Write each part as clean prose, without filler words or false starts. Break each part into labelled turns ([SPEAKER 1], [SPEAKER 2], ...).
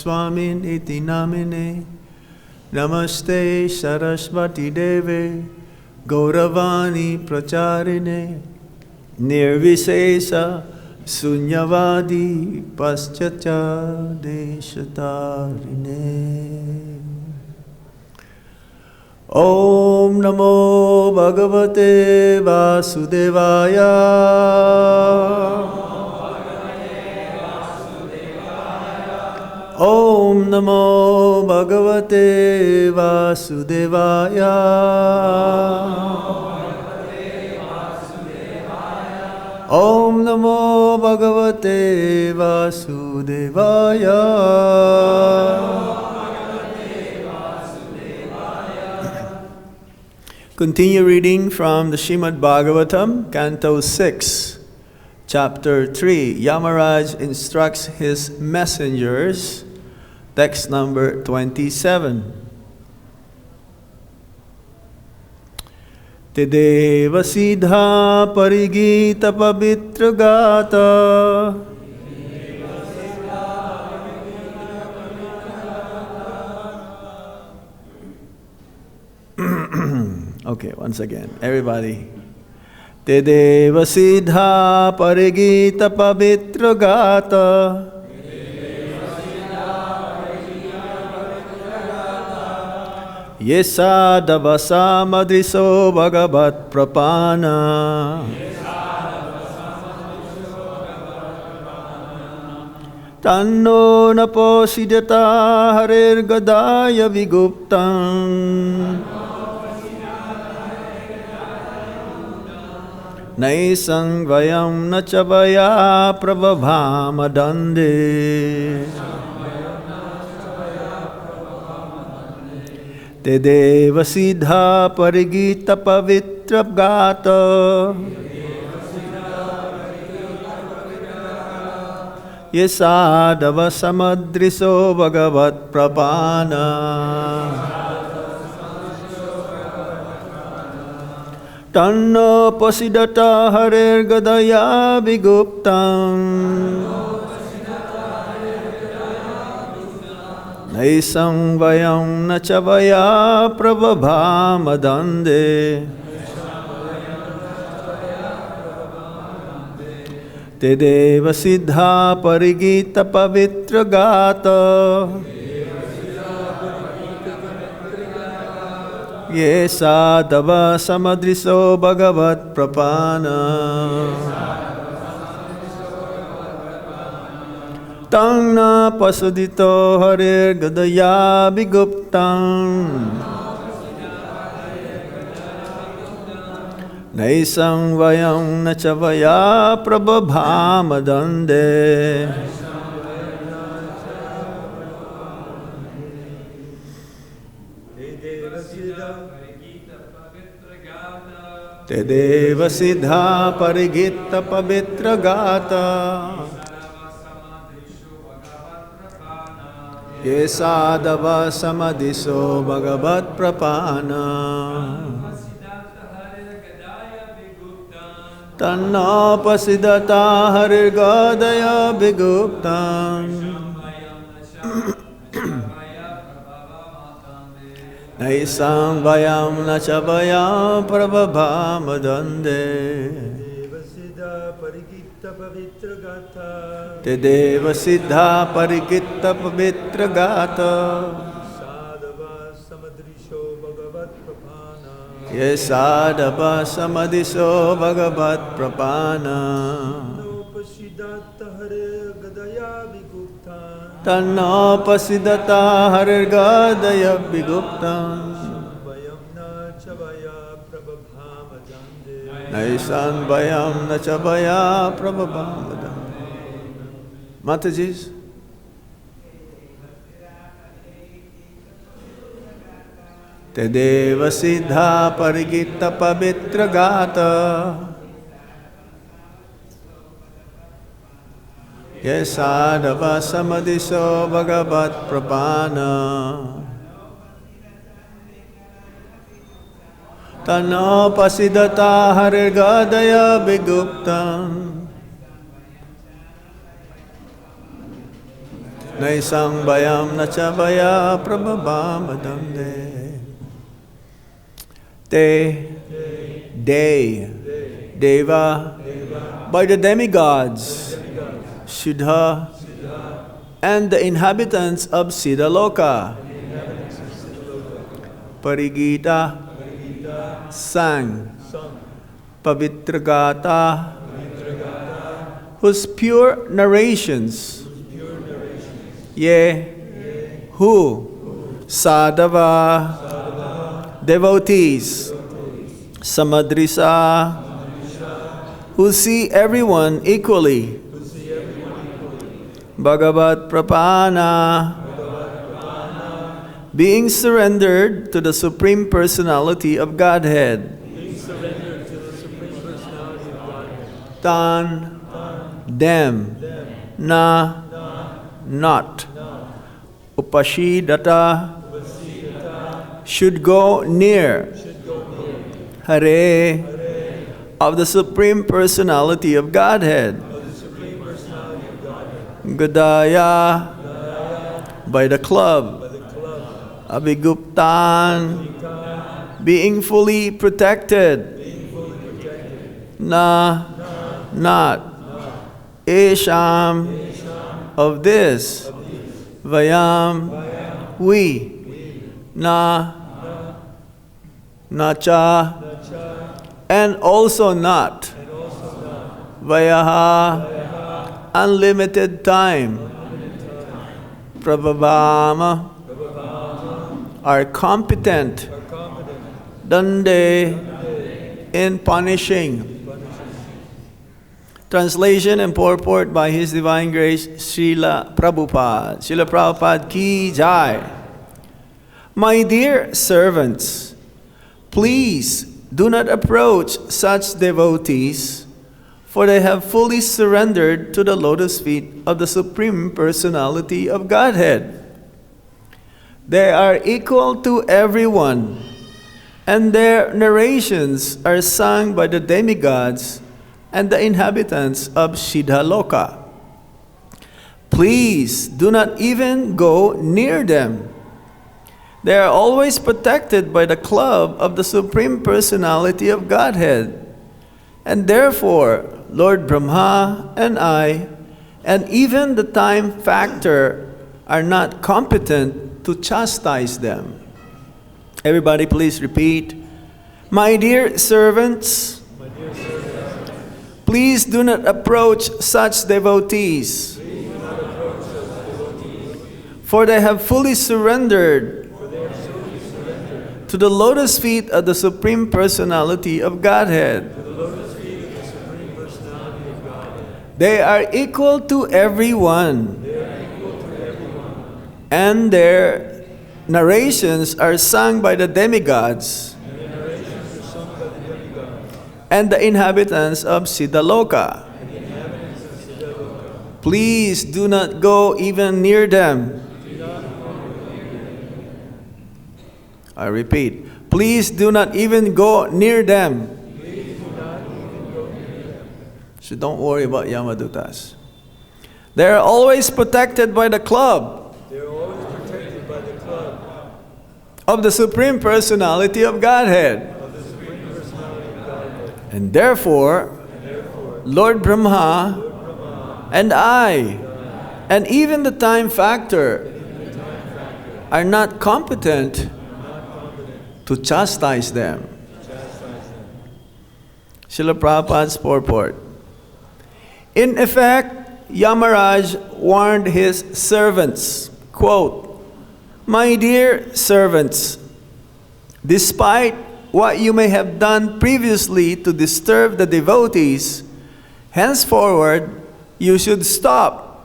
[SPEAKER 1] Swami iti namine. Namaste Saraswati Deve Gauravani Pracharine Nirvisesa Sunyavadi Paschatya Deshatarine. Om Namo Bhagavate Vasudevaya. Om Namo Bhagavate Vasudevaya. Om Namo Bhagavate Vasudevaya. Continue reading from the Srimad Bhagavatam, Canto 6, Chapter 3. Yamaraj instructs his messengers. Text number 27. Tedeva siddha parigita pavitra gata. Okay, once again, everybody. Tedeva siddha parigita pavitra gata. Yesadavasa madriso bhagavat prapana. Tanno naposidata harir gadaya viguptam. Naisang vayam nachavaya prabhavama dande. Tedeva siddha parigita pavitra gata. Yesadava samadriso bhagavat prapana. Tanno pasidata harer gadaya viguptam. Naisang vayam nachavaya prabhavama dande. Tedeva siddha parigita pavitra gata. Yesadava samadriso bhagavat prapana. Tang na pasudito harir gadaya viguptam. Naisang vayam nachavaya prabhavama dande. Tedeva siddha parigita pavitra gata. Yesadava samadhiso bhagavat prapana. Tanna pasidata harir gadaya viguptam. Naisang vayam nachavaya prabhavama dande. Tedeva siddha parigita pavitra gata. Yesadava samadhiso bhagavat prapana. Tanna pasidata harir gadaya viguptam. Naisan vayam nachavaya prabhavama dande. Matajis. Tedeva siddha parigita pavitra gata. Yesadava samadhiso bhagavat prapana. Tanno pasidata harir gadaya viguptam. Naisang bayam nachabaya prabhabamadamde. They, Deva, by the demigods, Siddha, and the inhabitants of Siddhaloka, Parigita, sang, Pavitragata, whose pure narrations, who, Sadhava, devotees, Samadrisa, who see everyone equally, Bhagavat Prapana, being surrendered to the Supreme Personality of Godhead, Tan, them, na, not, Upashidata, should go near, Hare, of the Supreme Personality of Godhead, Gadaya, by the club, Abhiguptan, being fully protected, Na, not, Esham, of this, Vayam, we, Na, Nacha, and also not, Vayaha, unlimited time, Prabhavama, are competent, Dande, in punishing. Translation and purport by His Divine Grace Srila Prabhupada. Srila Prabhupada ki jai. My dear servants, please do not approach such devotees, for they have fully surrendered to the lotus feet of the Supreme Personality of Godhead. They are equal to everyone, and their narrations are sung by the demigods and the inhabitants of Siddhaloka. Please do not even go near them. They are always protected by the club of the Supreme Personality of Godhead. And therefore, Lord Brahma and I, and even the time factor, are not competent to chastise them. Everybody please repeat. My dear servants, please do not approach such devotees, for they have fully surrendered to the lotus feet of the Supreme Personality of Godhead. They are equal to everyone, and their narrations are sung by the demigods and the inhabitants of Siddhaloka. Please do not go even near them. I repeat, please do not even go near them. So don't worry about Yamadutas. They are always protected by the club of the Supreme Personality of Godhead. And therefore, Lord Brahma and I, and even the time factor, are not competent to chastise them. Srila Prabhupada's purport. In effect, Yamaraj warned his servants, quote, "My dear servants, despite what you may have done previously to disturb the devotees, henceforward you should stop.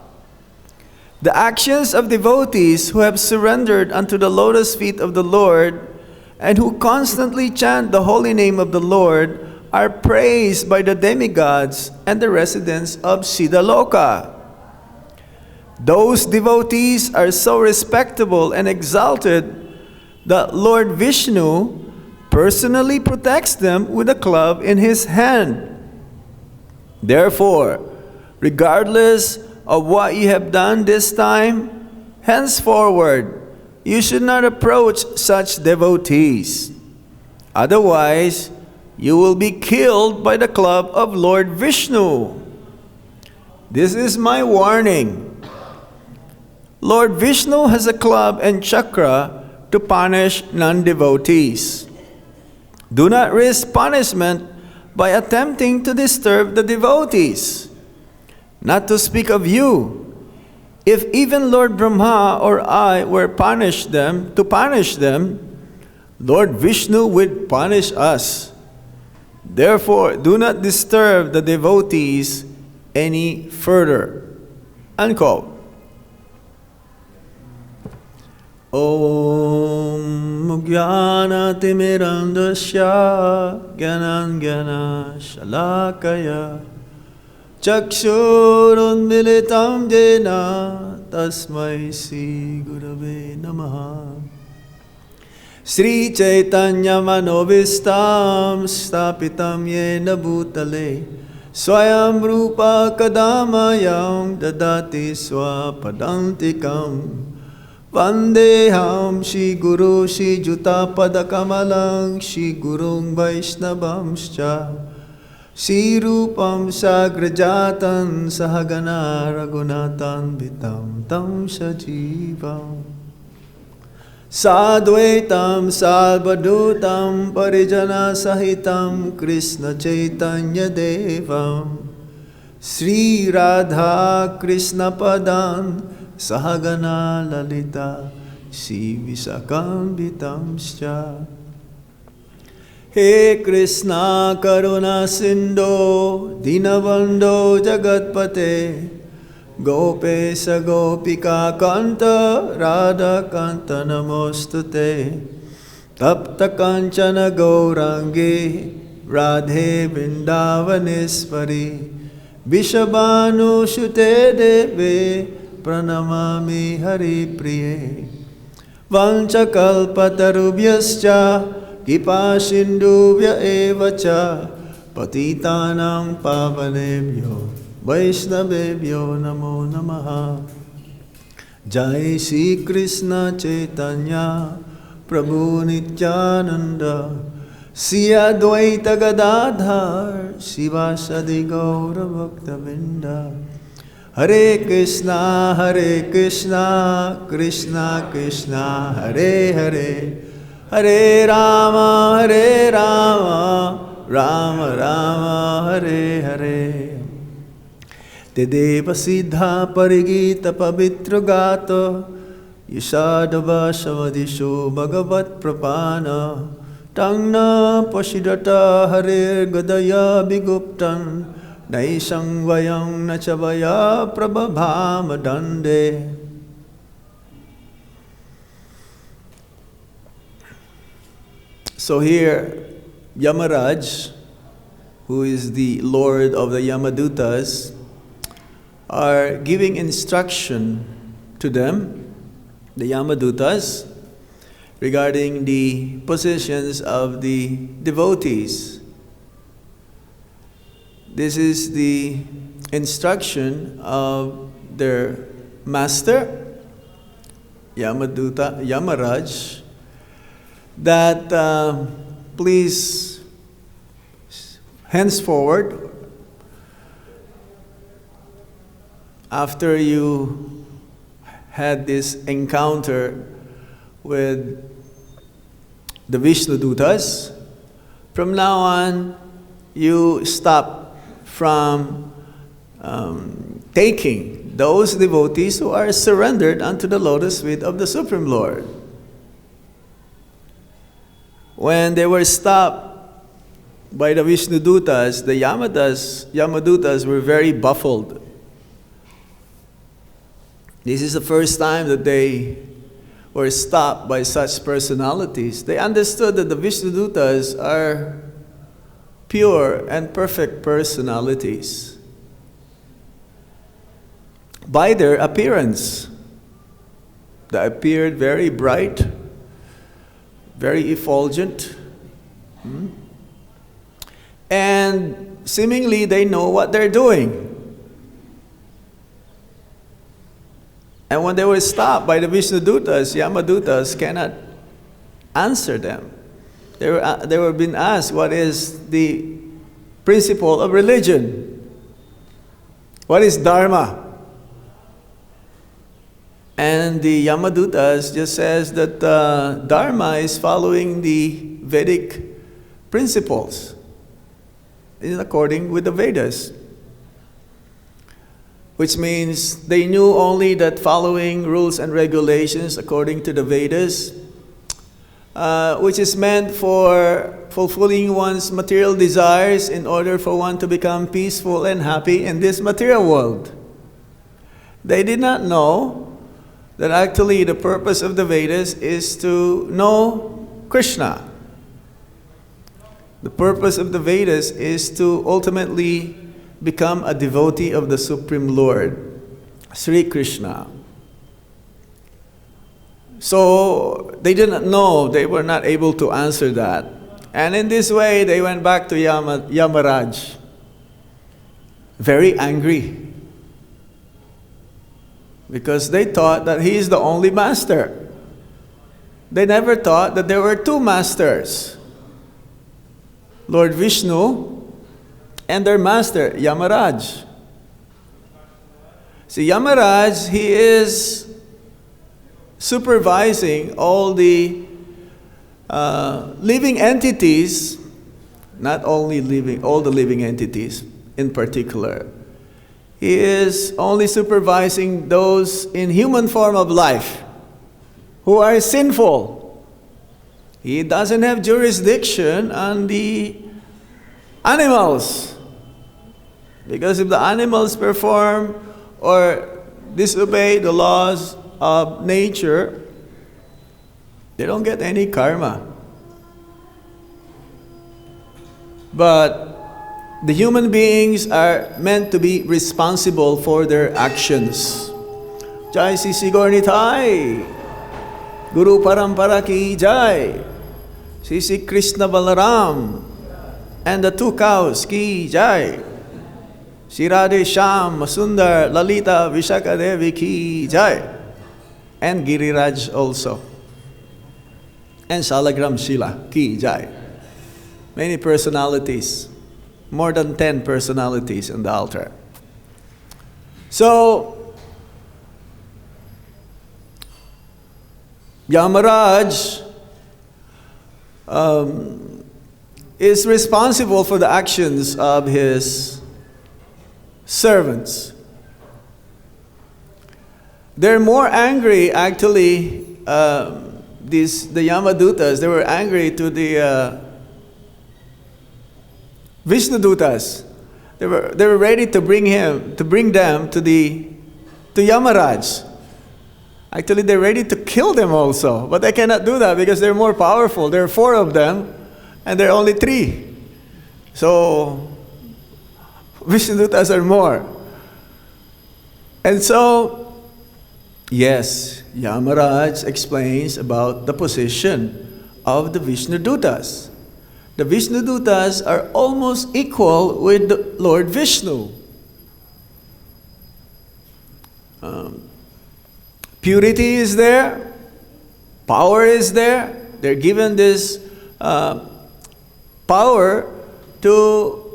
[SPEAKER 1] The actions of devotees who have surrendered unto the lotus feet of the Lord and who constantly chant the holy name of the Lord are praised by the demigods and the residents of Siddhaloka. Those devotees are so respectable and exalted that Lord Vishnu personally protects them with a club in his hand. Therefore, regardless of what you have done this time, Henceforward, you should not approach such devotees. Otherwise, you will be killed by the club of Lord Vishnu. This is my warning. Lord Vishnu has a club and chakra to punish non-devotees. Do not risk punishment by attempting to disturb the devotees. Not to speak of you, if even Lord Brahma or I were to punish them, Lord Vishnu would punish us. Therefore, do not disturb the devotees any further. Unquote. Om Jnana Timirandasya Jnana Shalakaya Chakshurunmilitam Jena Tasmai Sri Gurave Namaha. Sri Chaitanya Manovistam Stapitam Yena Bhutale Swayam Rupa Kadamayam Dadati Swapadantikam Vandeham Shri Guru Shri Juta Padakamalang Shri Gurung Vaishnavamscha Shri Rupam Sagrajatan Sahagana Raghunatan Vitam Tam Sajivam Sadvaitam Salvadutam Parijana Sahitam Krishna Chaitanya Devam Sri Radha Krishna Padan Sahagana Lalita Shri Visakambitamscha. He Krishna Karuna Sindho Dinavando Jagatpate Gopesa Gopika Kanta Radha Kanta Namostute Tapta Kanchana Gaurangi Radhe Vrindavaneswari Vishabhanu Shute Deve Pranamami Hari Priye Vanchakalpatarubhyascha Kipa Sindhuvya Evacha Patitanam Pavanebhyo Vaishnavebhyo Namo Namaha. Jai Shri Krishna Chaitanya Prabhu Nityananda Sri Advaita Gadadhar Sivasadi Gaura Bhaktavinda. Hare Krishna, Krishna Krishna, Hare Hare, Hare Rama, Rama Rama, Hare Hare. Tedeva Siddha Parigita Pavitra Gata Yashadava Savadisho Bhagavat Prapana Tangna Pasidata Hare Gadaya Biguptan Naisang Vayang Nachavaya Prabhabhama Dande. So here, Yamaraj, who is the Lord of the Yamadutas, are giving instruction to them, the Yamadutas, regarding the positions of the devotees. This is the instruction of their master, Yamaraj, that please, henceforward, after you had this encounter with the Vishnudutas, from now on, you stop from taking those devotees who are surrendered unto the lotus feet of the Supreme Lord. When they were stopped by the Vishnudutas, the Yamadutas were very baffled. This is the first time that they were stopped by such personalities. They understood that the Vishnudutas are pure and perfect personalities. By their appearance, they appeared very bright, very effulgent, and seemingly they know what they're doing. And when they were stopped by the Vishnudutas, Yamadutas cannot answer them. They were being asked, what is the principle of religion? What is Dharma? And the Yamadutas just says that Dharma is following the Vedic principles, in according with the Vedas. Which means they knew only that following rules and regulations according to the Vedas, which is meant for fulfilling one's material desires in order for one to become peaceful and happy in this material world. They did not know that actually the purpose of the Vedas is to know Krishna. The purpose of the Vedas is to ultimately become a devotee of the Supreme Lord, Sri Krishna. So they didn't know, they were not able to answer that. And in this way, they went back to Yamaraj, very angry, because they thought that he is the only master. They never thought that there were two masters, Lord Vishnu and their master, Yamaraj. See, Yamaraj, he is supervising all the living entities, not only living, all the living entities in particular. He is only supervising those in human form of life who are sinful. He doesn't have jurisdiction on the animals. Because if the animals perform or disobey the laws of nature, they don't get any karma. But the human beings are meant to be responsible for their actions. Jai Sisi Gornitai, Guru Parampara ki Jai, Sisi Krishna Balaram, and the two cows ki Jai, Shirade Sham, Sundar, Lalita, Vishaka Devi ki Jai, and Giriraj also, and Salagram Shila ki Jai. Many personalities, more than 10 personalities in the altar. So, Yamaraj is responsible for the actions of his servants. They're more angry, actually, the Yamadutas, they were angry to the Vishnudutas. They were ready to bring them to Yamaraj. Actually, they're ready to kill them also, but they cannot do that because they're more powerful. There are 4 of them, and there are only 3. So, Vishnudutas are more. And so, yes, Yamaraj explains about the position of the Vishnudutas. The Vishnudutas are almost equal with the Lord Vishnu. Purity is there, power is there. They're given this power to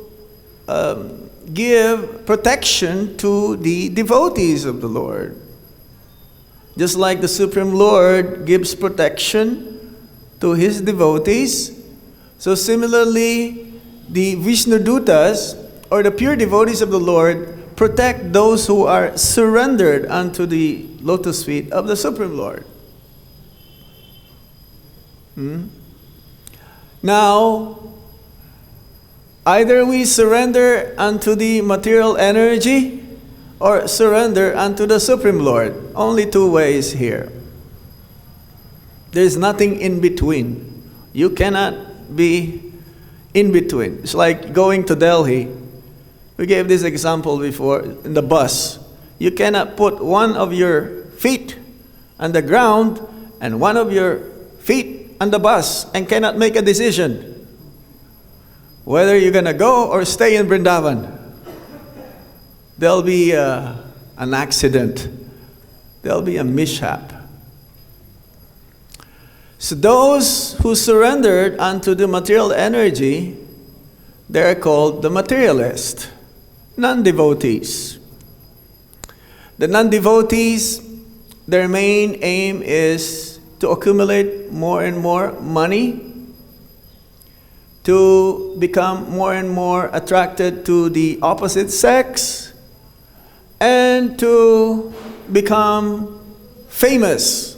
[SPEAKER 1] give protection to the devotees of the Lord. Just like the Supreme Lord gives protection to his devotees, so similarly, the Vishnudutas, or the pure devotees of the Lord, protect those who are surrendered unto the lotus feet of the Supreme Lord. Now, either we surrender unto the material energy or surrender unto the Supreme Lord. Only 2 ways here. There's nothing in between. You cannot be in between. It's like going to Delhi. We gave this example before in the bus. You cannot put one of your feet on the ground and one of your feet on the bus and cannot make a decision whether you're going to go or stay in Vrindavan. There'll be an accident. there'll be a mishap. So those who surrendered unto the material energy, they're called the materialist, non-devotees. The non-devotees, their main aim is to accumulate more and more money, to become more and more attracted to the opposite sex, and to become famous.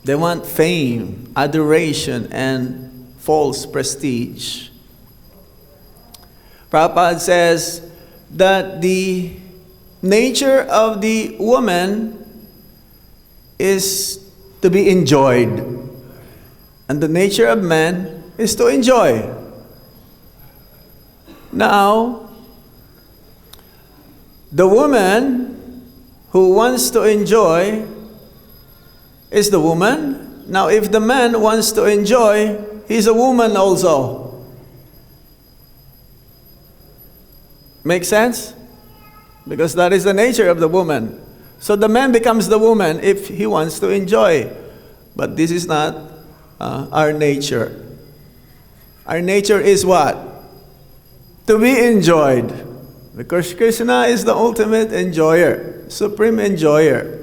[SPEAKER 1] They want fame, adoration, and false prestige. Prabhupada says that the nature of the woman is to be enjoyed, and the nature of man is to enjoy. Now, the woman who wants to enjoy is the woman. Now, if the man wants to enjoy, he's a woman also. Make sense? Because that is the nature of the woman. So the man becomes the woman if he wants to enjoy. But this is not our nature. Our nature is what? To be enjoyed. Because Krishna is the ultimate enjoyer, supreme enjoyer.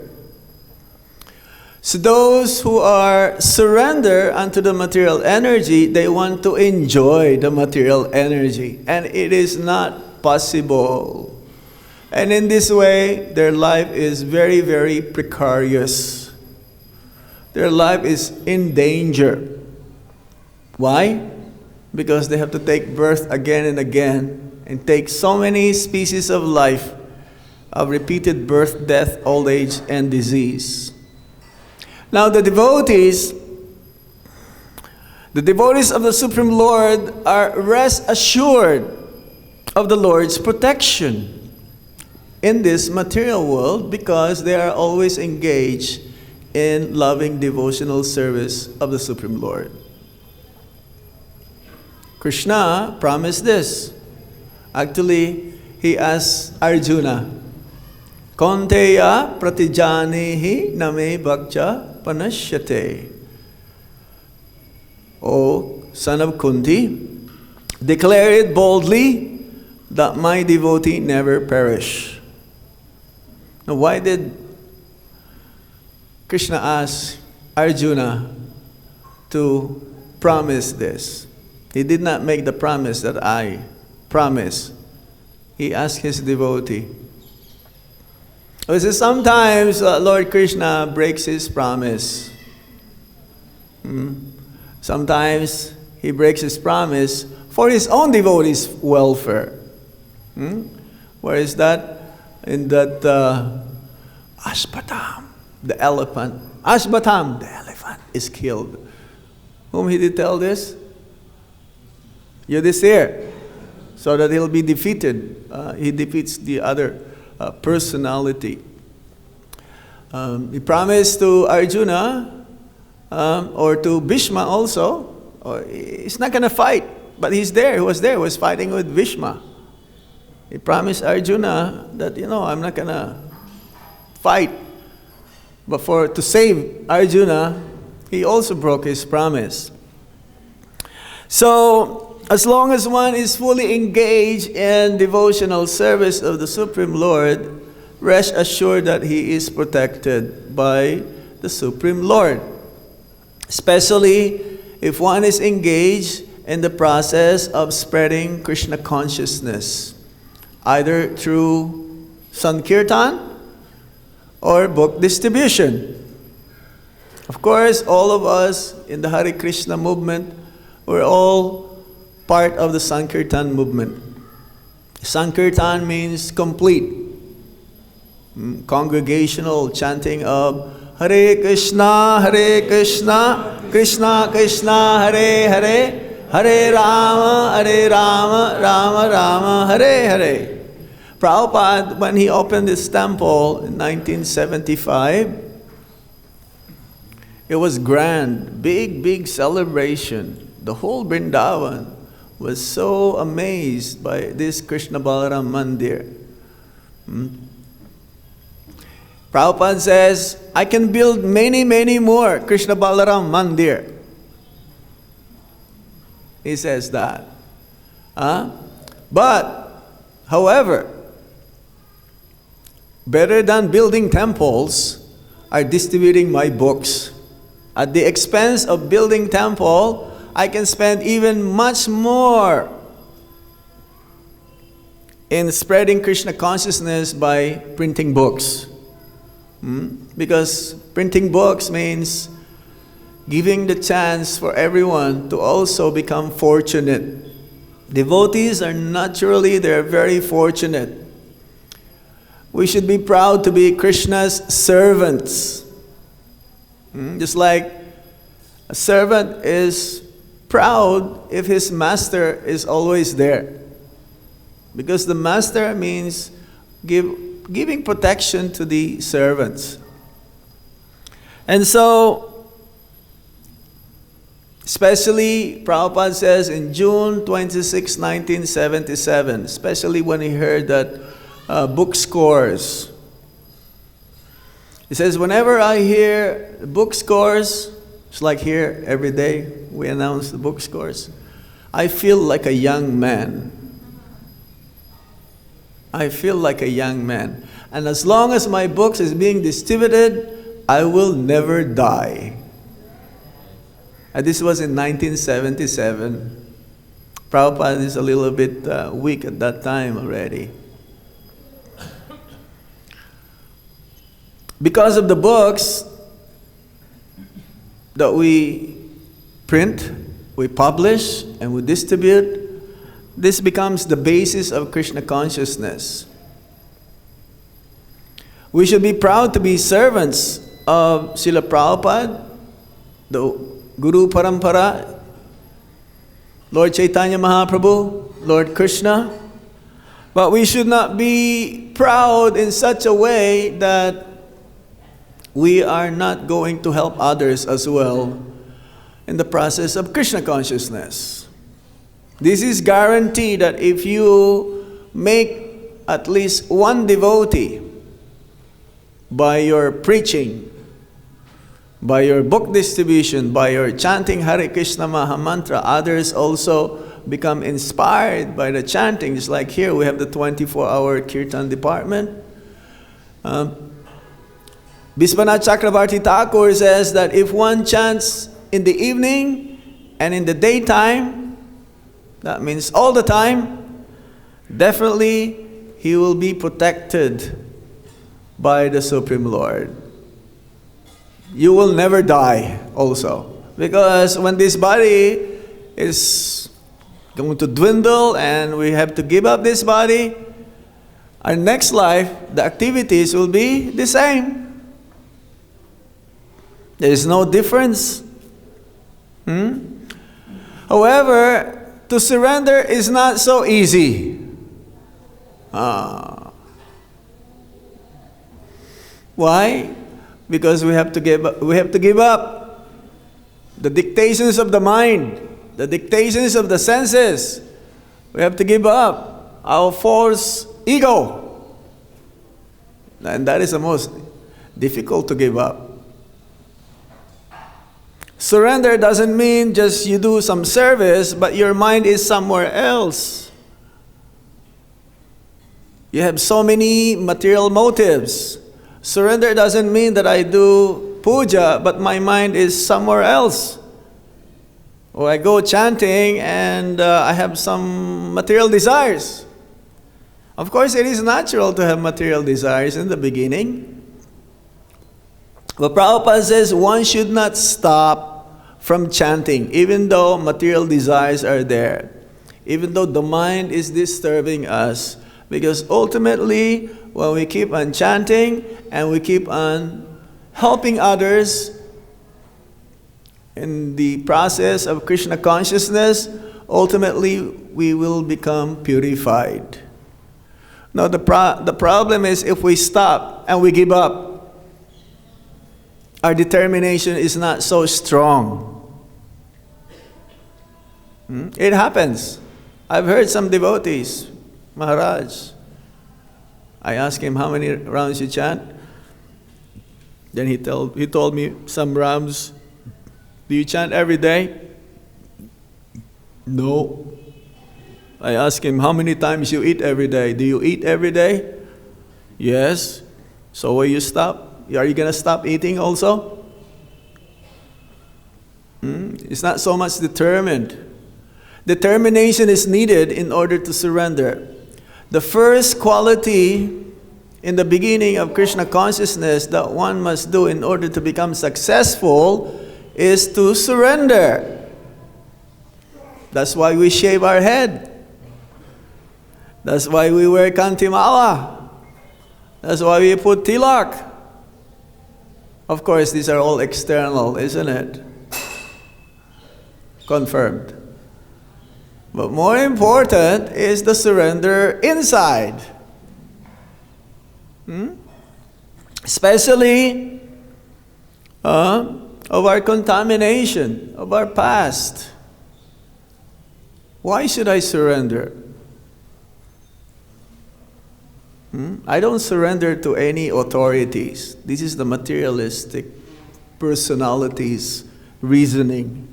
[SPEAKER 1] So those who are surrender unto the material energy, they want to enjoy the material energy. And it is not possible. And in this way, their life is very, very precarious. Their life is in danger. Why? Because they have to take birth again and again and take so many species of life, of repeated birth, death, old age, and disease. Now the devotees of the Supreme Lord are rest assured of the Lord's protection in this material world because they are always engaged in loving devotional service of the Supreme Lord. Krishna promised this. Actually, he asked Arjuna, Konteya pratijanihi name bhakcha panashyate. O son of Kunti, declare it boldly that my devotee never perish. Now, why did Krishna ask Arjuna to promise this? He did not make the promise that I promise. He asked his devotee. Because sometimes Lord Krishna breaks his promise. Sometimes he breaks his promise for his own devotees' welfare. Where is that? In that Ashpatam, the elephant. Ashpatam, the elephant, is killed. Whom he did tell this? Yudhisthira. So that he'll be defeated. He defeats the other personality. He promised to Arjuna or to Bhishma also. He's not going to fight, but he's there. He was there. He was fighting with Bhishma. He promised Arjuna that, I'm not going to fight. But to save Arjuna, he also broke his promise. So, as long as one is fully engaged in devotional service of the Supreme Lord, rest assured that he is protected by the Supreme Lord. Especially if one is engaged in the process of spreading Krishna consciousness, either through Sankirtan or book distribution. Of course, all of us in the Hare Krishna movement, we're all part of the Sankirtan movement. Sankirtan means complete, congregational chanting of Hare Krishna, Krishna Krishna, Hare Hare, Hare Rama, Rama Rama, Hare Hare. Prabhupada, when he opened this temple in 1975, it was grand, big celebration. The whole Vrindavan was so amazed by this Krishna Balaram Mandir. Prabhupada says, I can build many, many more Krishna Balaram Mandir. He says that. But, however, better than building temples are distributing my books. At the expense of building temple, I can spend even much more in spreading Krishna consciousness by printing books. Because printing books means giving the chance for everyone to also become fortunate. Devotees are naturally, they're very fortunate. We should be proud to be Krishna's servants. Just like a servant is proud if his master is always there. Because the master means giving protection to the servants. And so, especially, Prabhupada says in June 26, 1977, especially when he heard that book scores. He says, whenever I hear book scores, it's like here every day we announce the book scores, I feel like a young man. I feel like a young man. And as long as my books is being distributed, I will never die. And this was in 1977. Prabhupada is a little bit weak at that time already. Because of the books that we print, we publish, and we distribute, this becomes the basis of Krishna consciousness. We should be proud to be servants of Srila Prabhupada, the Guru Parampara, Lord Chaitanya Mahaprabhu, Lord Krishna. But we should not be proud in such a way that we are not going to help others as well in the process of Krishna consciousness. This is guaranteed that if you make at least one devotee by your preaching, by your book distribution, by your chanting Hare Krishna Maha Mantra, others also become inspired by the chanting. Just like here, we have the 24-hour Kirtan department. Biswanath Chakravarti Thakur says that if one chants in the evening and in the daytime, that means all the time, definitely he will be protected by the Supreme Lord. You will never die also. Because when this body is going to dwindle and we have to give up this body, our next life, the activities will be the same. There is no difference. However, to surrender is not so easy. Why? Because we have to give up the dictations of the mind, the dictations of the senses. We have to give up our false ego. And that is the most difficult to give up. Surrender doesn't mean just you do some service, but your mind is somewhere else. You have so many material motives. Surrender doesn't mean that I do puja, but my mind is somewhere else. Or I go chanting and I have some material desires. Of course, it is natural to have material desires in the beginning. But Prabhupada says one should not stop from chanting, even though material desires are there, even though the mind is disturbing us. Because ultimately, when we keep on chanting and we keep on helping others in the process of Krishna consciousness, ultimately we will become purified. Now the problem is if we stop and we give up, our determination is not so strong. It happens. I've heard some devotees, Maharaj, I asked him how many rounds you chant. Then he told me, some Rams, do you chant every day? No. I asked him, how many times you eat every day? Do you eat every day? Yes. So will you stop? Are you going to stop eating also? It's not so much determined. Determination is needed in order to surrender. The first quality in the beginning of Krishna consciousness that one must do in order to become successful is to surrender. That's why we shave our head. That's why we wear kantimala. That's why we put tilak. Of course, these are all external, isn't it? Confirmed. But more important is the surrender inside. Especially of our contamination, of our past. Why should I surrender? I don't surrender to any authorities. This is the materialistic personality's reasoning.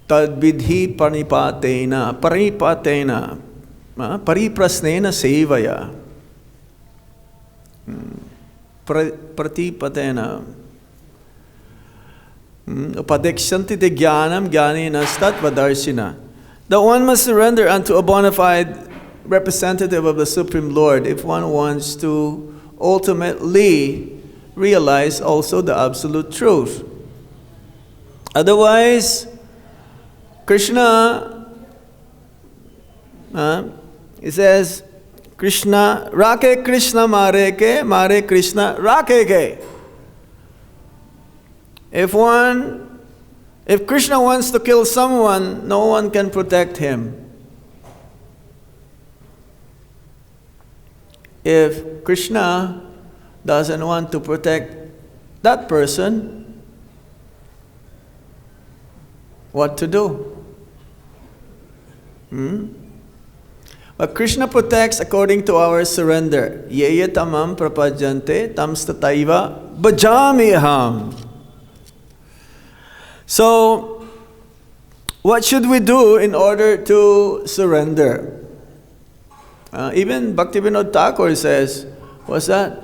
[SPEAKER 1] Tadvidhi paripatena pariprasnena sevaya pratipatena upadekshanti te jnanam jnanena statvadarshina. That one must surrender unto a bona fide representative of the Supreme Lord if one wants to ultimately realize also the absolute truth. Otherwise, Krishna, it says, Krishna, Rake Krishna Mare ke, Mare Krishna Rake ke. If Krishna wants to kill someone, no one can protect him. If Krishna doesn't want to protect that person, what to do? But Krishna protects according to our surrender. Yeye tamam prapajante tamstataiva bhajamiham. So, what should we do in order to surrender? Even Bhaktivinoda Thakur says, what's that?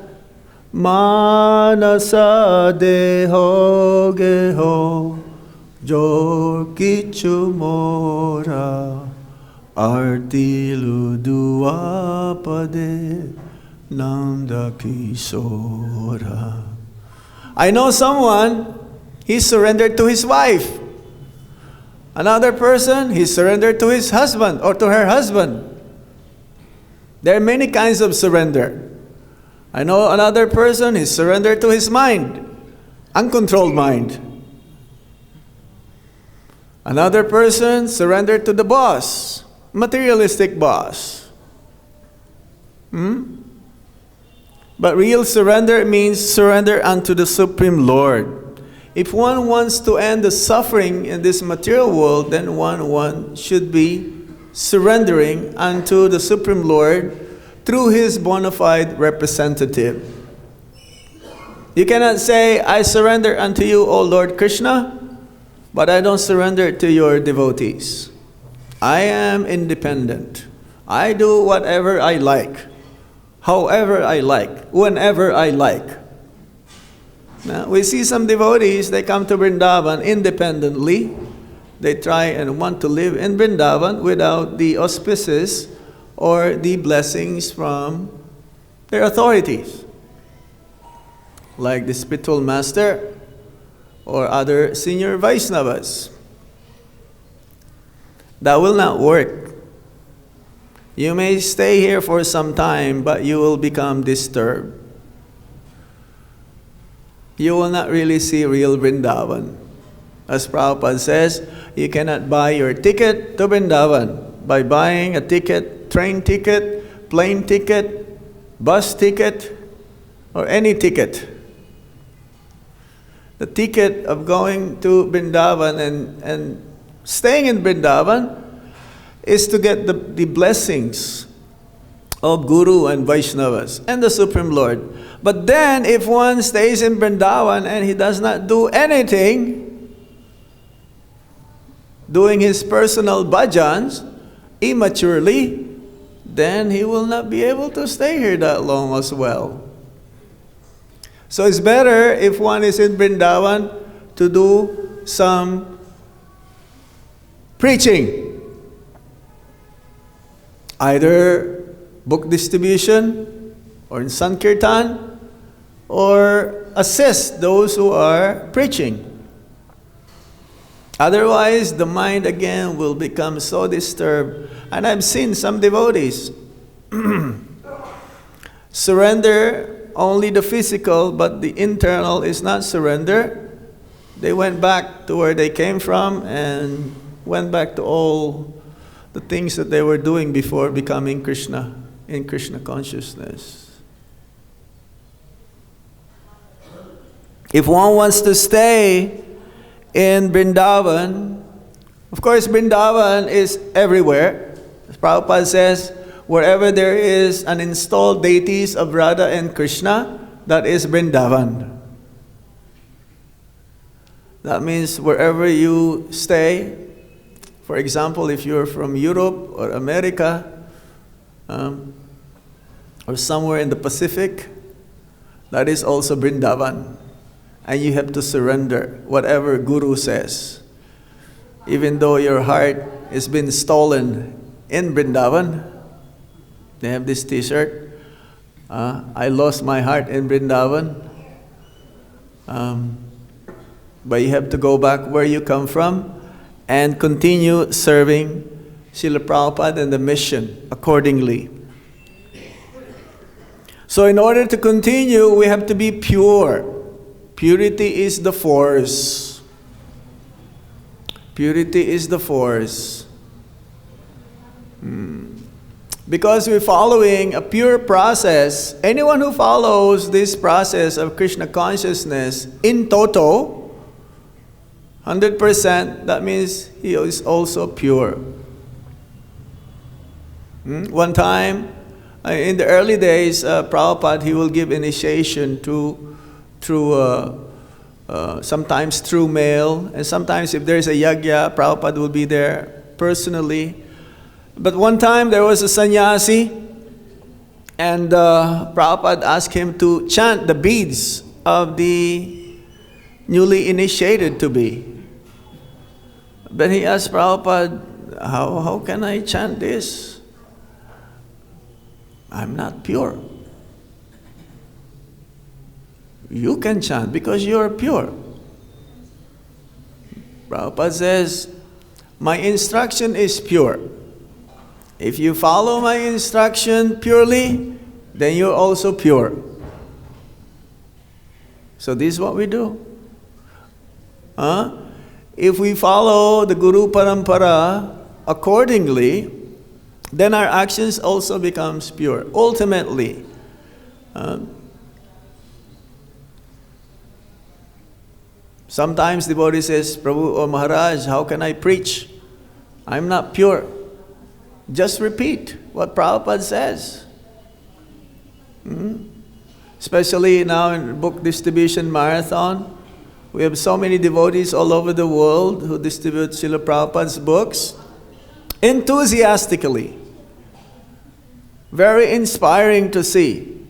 [SPEAKER 1] Manasa deho geho jor kichu mora artilu duapade nanda kisora. I know someone, he surrendered to his wife. Another person, he surrendered to his husband or to her husband. There are many kinds of surrender. I know another person, he surrendered to his mind, uncontrolled mind. Another person surrendered to the boss, materialistic boss. But real surrender means surrender unto the Supreme Lord. If one wants to end the suffering in this material world, then one should be surrendering unto the Supreme Lord through his bona fide representative. You cannot say, I surrender unto you, O Lord Krishna, but I don't surrender to your devotees. I am independent. I do whatever I like, however I like, whenever I like. Now, we see some devotees, they come to Vrindavan independently. They try and want to live in Vrindavan without the auspices or the blessings from their authorities, like the spiritual master or other senior Vaishnavas. That will not work. You may stay here for some time, but you will become disturbed. You will not really see real Vrindavan. As Prabhupada says, you cannot buy your ticket to Vrindavan by buying a ticket, train ticket, plane ticket, bus ticket, or any ticket. The ticket of going to Vrindavan and staying in Vrindavan is to get the blessings of Guru and Vaishnavas and the Supreme Lord. But then, if one stays in Vrindavan and he does not do anything, doing his personal bhajans immaturely, then he will not be able to stay here that long as well. So it's better if one is in Vrindavan to do some preaching, either book distribution or in Sankirtan, or assist those who are preaching. Otherwise, the mind again will become so disturbed. And I've seen some devotees surrender only the physical, but the internal is not surrender. They went back to where they came from and went back to all the things that they were doing before becoming Krishna, in Krishna consciousness. If one wants to stay in Vrindavan, of course Vrindavan is everywhere. As Prabhupada says, wherever there is an installed deities of Radha and Krishna, that is Vrindavan. That means wherever you stay, for example, if you're from Europe or America, or somewhere in the Pacific, that is also Vrindavan. And you have to surrender whatever Guru says. Even though your heart has been stolen in Vrindavan, they have this t-shirt, I lost my heart in Vrindavan. But you have to go back where you come from and continue serving Srila Prabhupada and the mission accordingly. So in order to continue, we have to be pure. Purity is the force. Purity is the force. Because we're following a pure process. Anyone who follows this process of Krishna consciousness in toto, 100%, that means he is also pure. One time, in the early days, Prabhupada, he will give initiation sometimes through mail, and sometimes if there's a yagya, Prabhupada will be there personally. But one time there was a sannyasi, and Prabhupada asked him to chant the beads of the newly initiated to be. But he asked Prabhupada, how can I chant this? I'm not pure. You can chant because you're pure. Prabhupada says, my instruction is pure. If you follow my instruction purely, then you're also pure. So this is what we do. If we follow the Guru Parampara accordingly, then our actions also becomes pure. Ultimately, sometimes devotee says, Prabhu or Maharaj, how can I preach? I'm not pure. Just repeat what Prabhupada says. Especially now in book distribution marathon, we have so many devotees all over the world who distribute Srila Prabhupada's books enthusiastically. Very inspiring to see.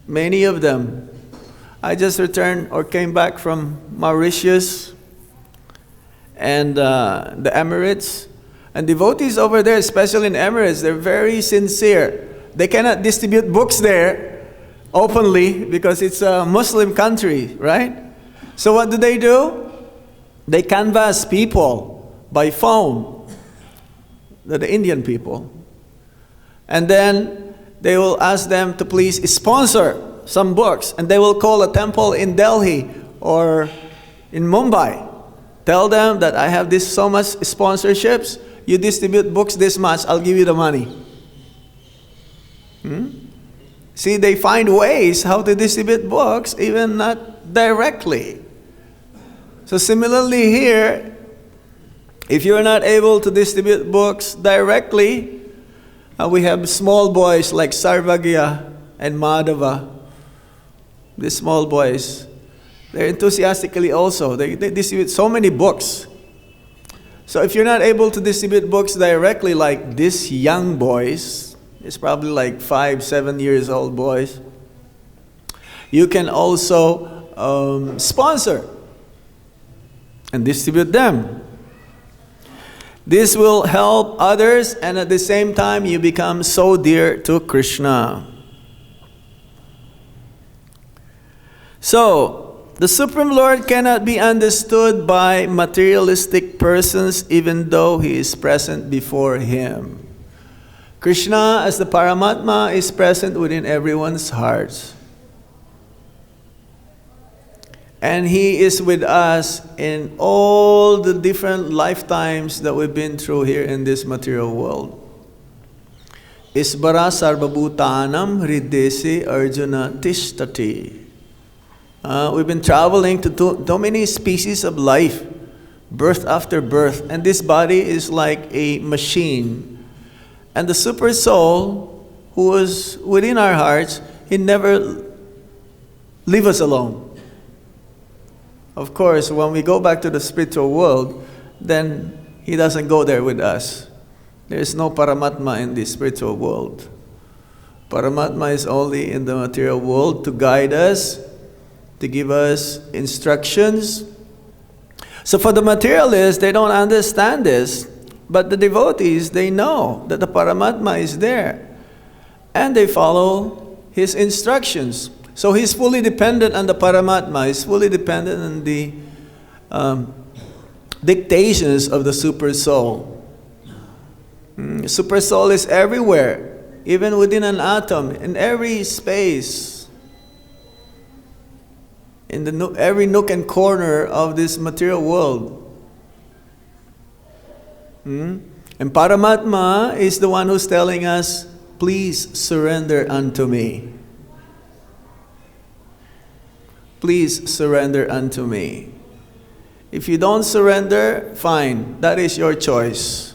[SPEAKER 1] Many of them. I just returned or came back from Mauritius and the Emirates. And devotees over there, especially in Emirates, they're very sincere. They cannot distribute books there openly because it's a Muslim country, right? So what do? They canvass people by phone, the Indian people. And then they will ask them to please sponsor some books. And they will call a temple in Delhi or in Mumbai. Tell them that I have this so much sponsorships. You distribute books this much, I'll give you the money. See, they find ways how to distribute books, even not directly. So similarly here, if you're not able to distribute books directly, We have small boys like Sarvagya and Madhava. These small boys, they're enthusiastically also. They distribute so many books. So if you're not able to distribute books directly like these young boys, it's probably like 5, 7 years old boys, you can also sponsor and distribute them. This will help others, and at the same time you become so dear to Krishna. So, the Supreme Lord cannot be understood by materialistic persons even though He is present before him. Krishna as the Paramatma is present within everyone's hearts. And He is with us in all the different lifetimes that we've been through here in this material world. Isvara sarvabhutanam hridesi arjuna tishtati. We've been traveling to so many species of life, birth after birth, and this body is like a machine. And the Super Soul, who is within our hearts, He never leaves us alone. Of course, when we go back to the spiritual world, then He doesn't go there with us. There is no Paramatma in the spiritual world. Paramatma is only in the material world to guide us, to give us instructions. So for the materialists, they don't understand this, but the devotees, they know that the Paramatma is there, and they follow His instructions. So he's fully dependent on the Paramatma, he's fully dependent on the dictations of the Super Soul. Super Soul is everywhere, even within an atom, in every space, in every nook and corner of this material world. And Paramatma is the one who's telling us, please surrender unto me. Please surrender unto me. If you don't surrender, fine, that is your choice.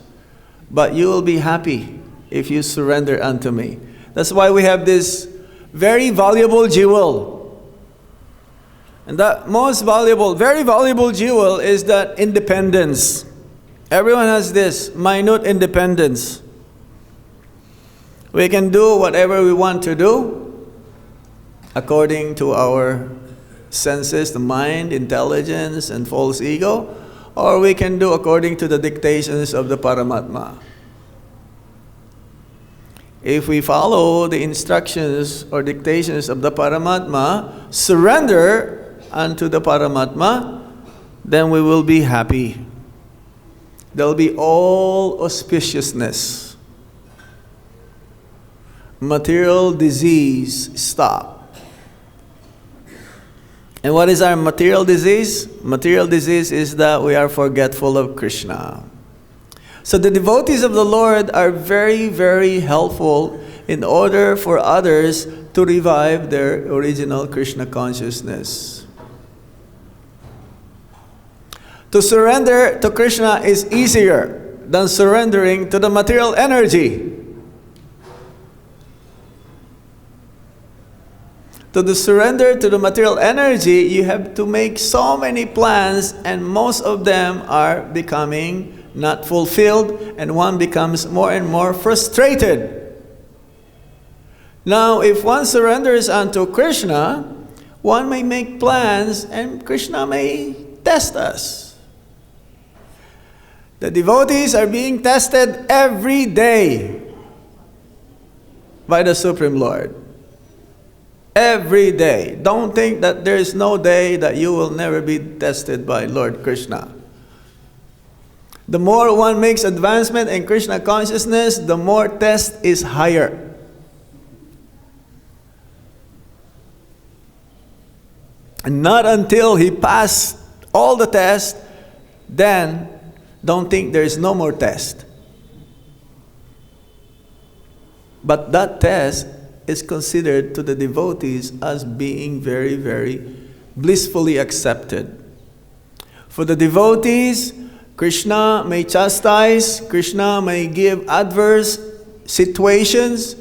[SPEAKER 1] But you will be happy if you surrender unto me. That's why we have this very valuable jewel. And that most valuable, very valuable jewel is that independence. Everyone has this minute independence. We can do whatever we want to do according to our senses, the mind, intelligence, and false ego, or we can do according to the dictations of the Paramatma. If we follow the instructions or dictations of the Paramatma, surrender unto the Paramatma, then we will be happy. There will be all auspiciousness. Material disease stop. And what is our material disease? Material disease is that we are forgetful of Krishna. So the devotees of the Lord are very, very helpful in order for others to revive their original Krishna consciousness. To surrender to Krishna is easier than surrendering to the material energy. To surrender to the material energy, you have to make so many plans, and most of them are becoming not fulfilled, and one becomes more and more frustrated. Now, if one surrenders unto Krishna, one may make plans, and Krishna may test us. The devotees are being tested every day by the Supreme Lord. Every day. Don't think that there is no day that you will never be tested by Lord Krishna. The more one makes advancement in Krishna consciousness, the more test is higher. And not until he passed all the tests, then don't think there is no more test. But that test is considered to the devotees as being very, very blissfully accepted. For the devotees, Krishna may chastise, Krishna may give adverse situations,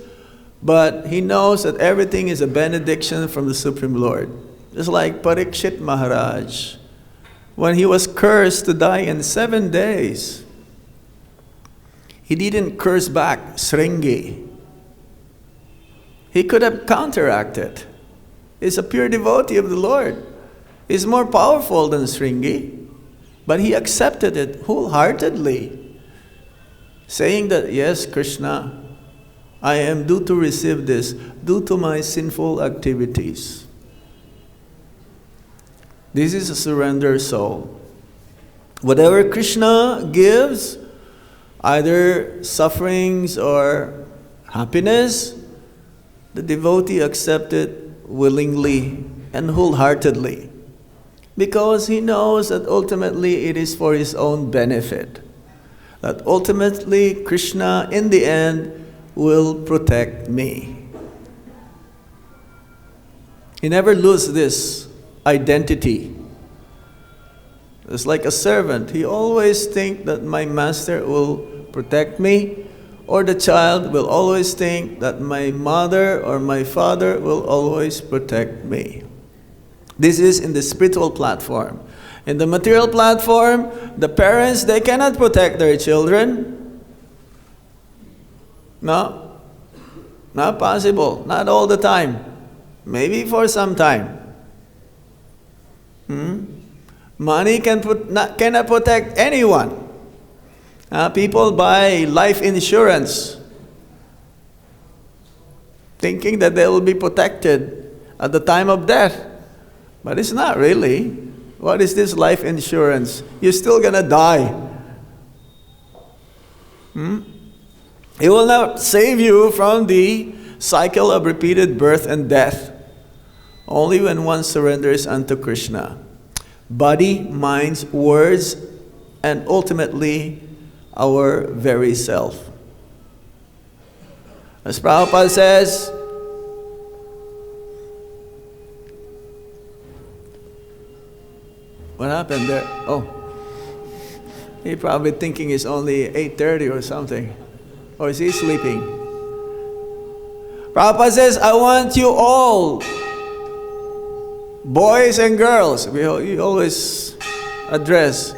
[SPEAKER 1] but he knows that everything is a benediction from the Supreme Lord. Just like Parikshit Maharaj, when he was cursed to die in 7 days, he didn't curse back Sringi. He could have counteracted. He's a pure devotee of the Lord. He's more powerful than Sringi, but he accepted it wholeheartedly, saying that, yes, Krishna, I am due to receive this due to my sinful activities. This is a surrendered soul. Whatever Krishna gives, either sufferings or happiness, the devotee accepts it willingly and wholeheartedly, because he knows that ultimately it is for his own benefit. That ultimately Krishna, in the end, will protect me. He never loses this identity. It's like a servant. He always thinks that my master will protect me, or the child will always think that my mother or my father will always protect me. This is in the spiritual platform. In the material platform, the parents, they cannot protect their children. No, not possible. Not all the time. Maybe for some time. Money cannot protect anyone. People buy life insurance thinking that they will be protected at the time of death. But it's not really. What is this life insurance? You're still going to die. It will not save you from the cycle of repeated birth and death. Only when one surrenders unto Krishna. Body, minds, words, and ultimately our very self. As Prabhupada says, what happened there? Oh, he probably thinking it's only 8:30 or something. Or is he sleeping? Prabhupada says, I want you all, boys and girls, we always address,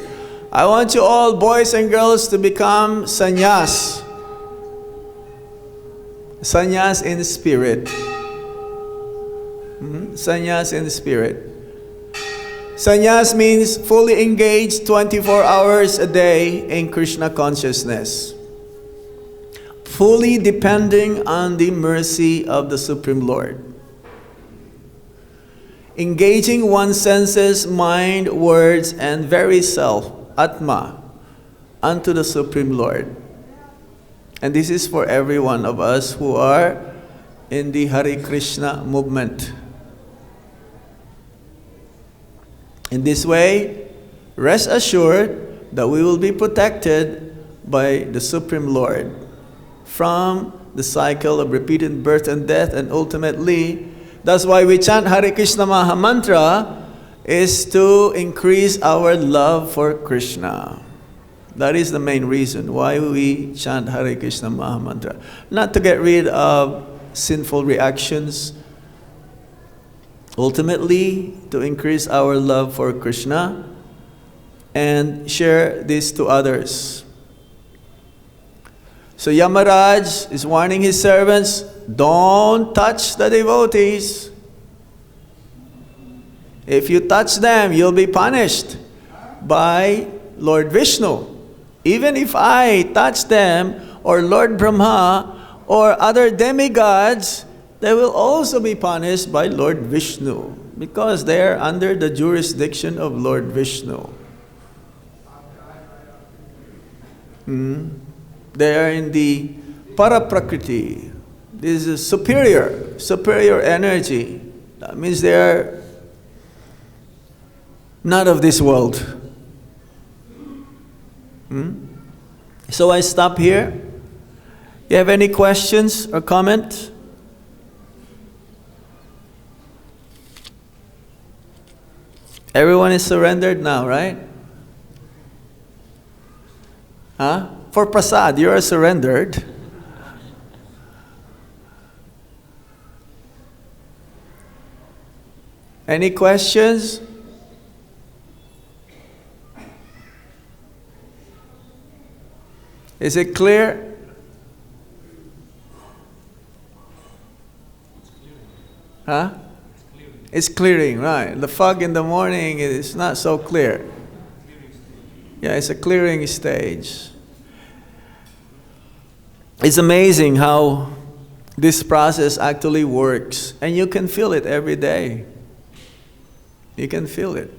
[SPEAKER 1] I want you all, boys and girls, to become sannyas. Sannyas in spirit. Sannyas in spirit. Sannyas means fully engaged 24 hours a day in Krishna consciousness. Fully depending on the mercy of the Supreme Lord. Engaging one's senses, mind, words, and very self, Atma, unto the Supreme Lord. And this is for every one of us who are in the Hare Krishna movement. In this way, rest assured that we will be protected by the Supreme Lord from the cycle of repeated birth and death, and ultimately, that's why we chant Hare Krishna Maha Mantra, is to increase our love for Krishna. That is the main reason why we chant Hare Krishna Maha Mantra. Not to get rid of sinful reactions, ultimately to increase our love for Krishna and share this to others. So Yamaraj is warning his servants, don't touch the devotees. If you touch them, you'll be punished by Lord Vishnu. Even if I touch them, or Lord Brahma, or other demigods, they will also be punished by Lord Vishnu, because they are under the jurisdiction of Lord Vishnu. They are in the Paraprakriti. This is superior energy. That means they are not of this world. So I stop here. You have any questions or comments? Everyone is surrendered now, right? For prasad, you are surrendered. Any questions? Is it clear? Huh? It's clearing, right. The fog in the morning is not so clear. Yeah, it's a clearing stage. It's amazing how this process actually works. And you can feel it every day. You can feel it.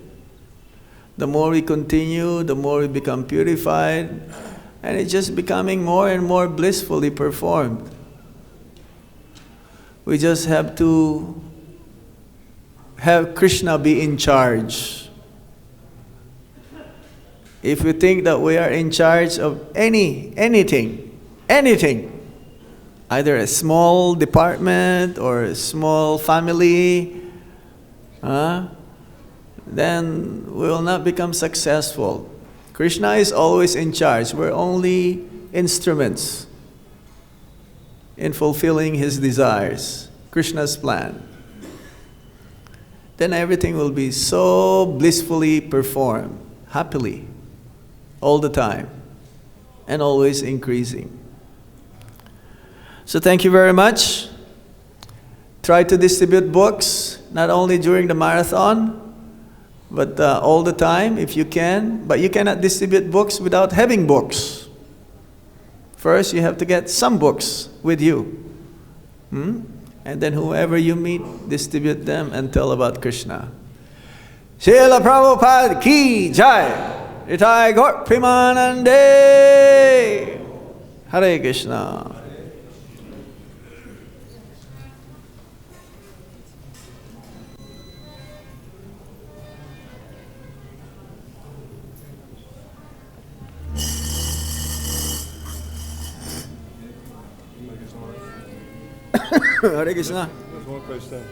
[SPEAKER 1] The more we continue, the more we become purified. And it's just becoming more and more blissfully performed. We just have to have Krishna be in charge. If we think that we are in charge of anything, either a small department or a small family, then we will not become successful. Krishna is always in charge. We're only instruments in fulfilling His desires, Krishna's plan. Then everything will be so blissfully performed, happily, all the time, and always increasing. So thank you very much. Try to distribute books, not only during the marathon, but all the time if you can. But you cannot distribute books without having books. First, you have to get some books with you. And then whoever you meet, distribute them and tell about Krishna. Srila Prabhupada ki jai. Itai Gaur Premanande. Hare Krishna. Hare Krishna.
[SPEAKER 2] There's one question.